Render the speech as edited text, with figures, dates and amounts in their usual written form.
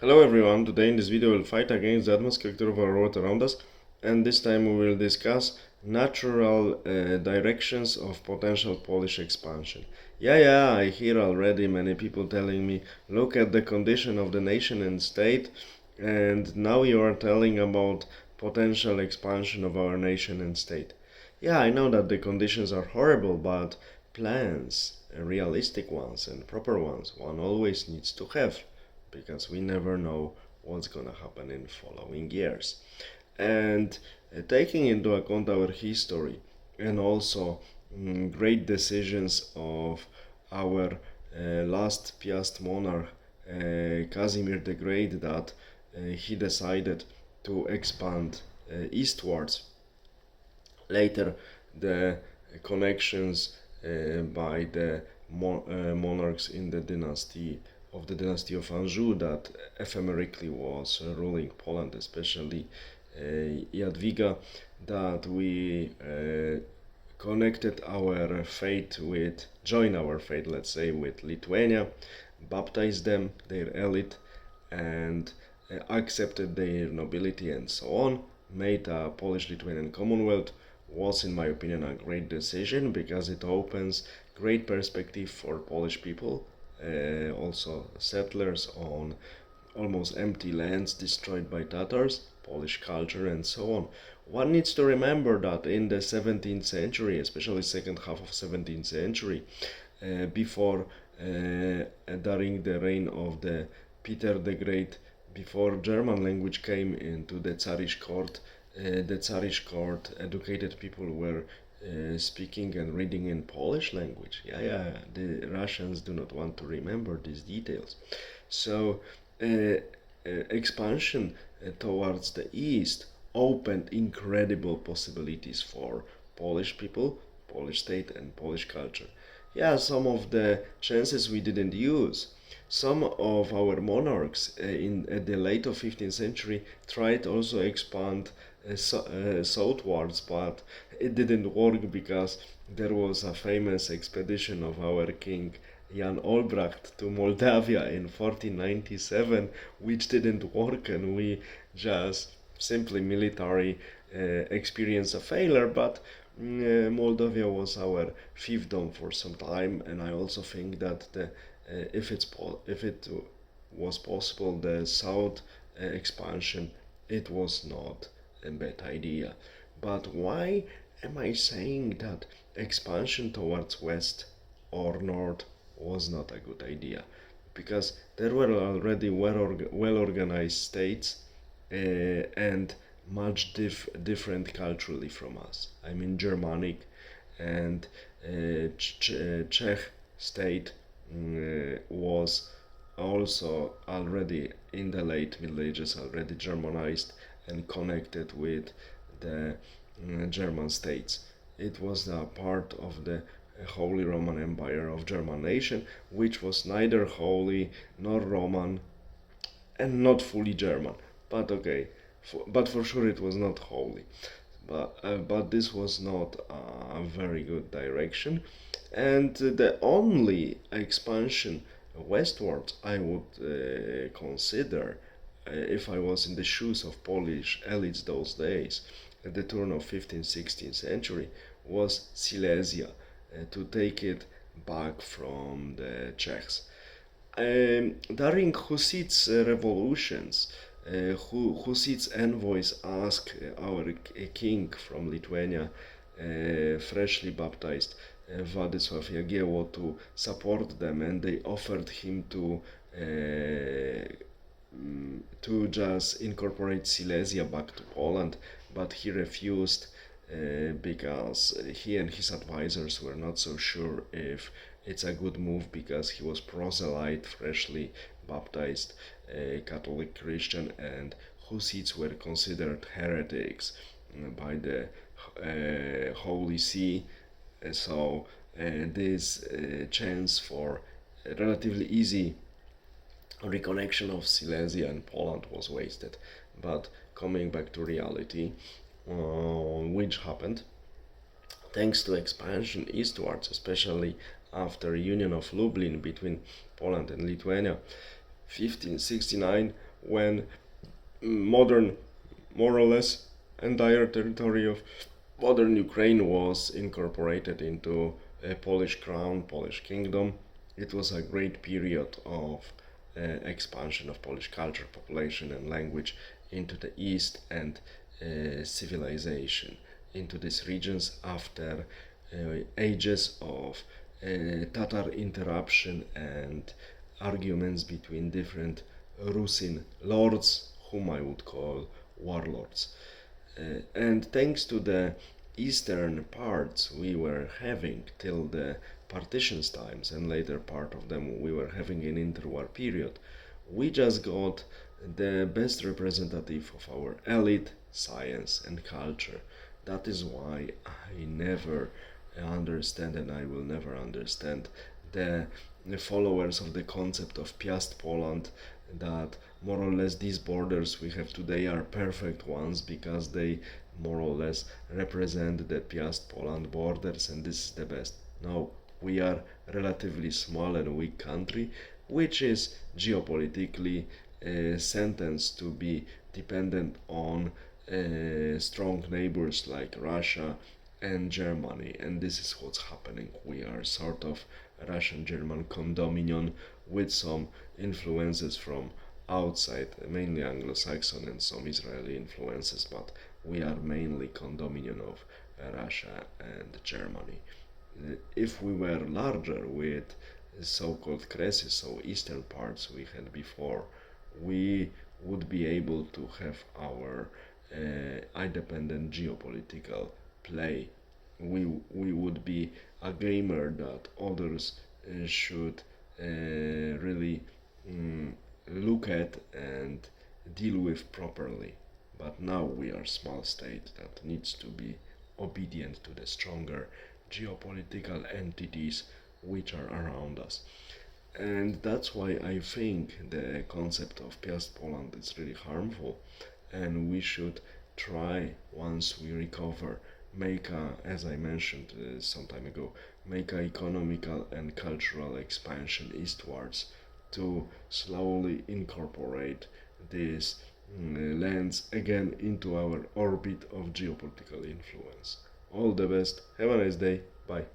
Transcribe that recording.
Hello everyone, today in this video we'll fight against the atmosphere of our world around us, and this time we will discuss natural directions of potential Polish expansion. I hear already many people telling me, look at the condition of the nation and state, and now you are telling about potential expansion of our nation and state. I know that the conditions are horrible, but plans, realistic ones and proper ones, one always needs to have, because we never know what's gonna happen in following years. And taking into account our history and also great decisions of our last Piast monarch, Casimir the Great, that he decided to expand eastwards. Later, the connections by the monarchs in the dynasty of Anjou that ephemerically was ruling Poland, especially Jadwiga, that we connected our fate with, join our fate, let's say, with Lithuania, baptized them, their elite, and accepted their nobility and so on, made a Polish-Lithuanian Commonwealth. Was, in my opinion, a great decision because it opens great perspective for Polish people, also settlers on almost empty lands destroyed by Tatars, Polish culture, and so on. One needs to remember that in the 17th century, especially second half of 17th century, before during the reign of the Peter the Great, before German language came into the Tsarish court, the Tsarish court educated people were speaking and reading in Polish language. The Russians do not want to remember these details. So expansion towards the east opened incredible possibilities for Polish people, Polish state, and Polish culture. Some of the chances we didn't use. Some of our monarchs in the late of 15th century tried also expand southwards, but it didn't work because there was a famous expedition of our king Jan Olbracht to Moldavia in 1497, which didn't work, and we just simply military experienced a failure. But Moldavia was our fiefdom for some time, and I also think that if it was possible, the south expansion, it was not a bad idea. But why am I saying that expansion towards west or north was not a good idea? Because there were already well organized states and much different culturally from us. I mean, Germanic and Czech state was also already in the late Middle Ages already Germanized and connected with the German states. It was a part of the Holy Roman Empire of German nation, which was neither holy nor Roman and not fully German. But okay, but for sure it was not holy. But this was not a very good direction, and the only expansion westwards I would consider, if I was in the shoes of Polish elites those days, at the turn of 15th, 16th century, was Silesia, to take it back from the Czechs. During Hussit's revolutions, Hussit's envoys asked our king from Lithuania, freshly baptized Władysław Jagiełło, to support them, and they offered him to just incorporate Silesia back to Poland, but he refused because he and his advisors were not so sure if it's a good move, because he was proselyte, freshly baptized Catholic Christian, and Hussites were considered heretics by the Holy See. So this chance for a relatively easy reconnection of Silesia and Poland was wasted. But coming back to reality, which happened thanks to expansion eastwards, especially after union of Lublin between Poland and Lithuania, 1569, when modern, more or less, entire territory of modern Ukraine was incorporated into a Polish crown, Polish kingdom. It was a great period of expansion of Polish culture, population, and language into the east and civilization into these regions after ages of Tatar interruption and arguments between different Rusin lords, whom I would call warlords. And thanks to the eastern parts we were having till the partitions times, and later part of them we were having in interwar period, we just got the best representative of our elite, science and culture. That is why I never understand, and I will never understand the followers of the concept of Piast Poland, that more or less these borders we have today are perfect ones because they more or less represent the Piast Poland borders and this is the best. No, we are relatively small and weak country which is geopolitically sentenced to be dependent on strong neighbors like Russia and Germany, and this is what's happening. We are sort of Russian German condominion with some influences from outside, mainly Anglo-Saxon and some Israeli influences, but we are mainly condominion of Russia and Germany. If we were larger with so-called Kresy, so eastern parts we had before, we would be able to have our independent geopolitical play. We would be a gamer that others should really look at and deal with properly. But now we are small state that needs to be obedient to the stronger geopolitical entities which are around us. And that's why I think the concept of Piast Poland is really harmful, and we should try once we recover make a, as I mentioned some time ago, make a economical and cultural expansion eastwards to slowly incorporate these lands again into our orbit of geopolitical influence. All the best. Have a nice day. Bye.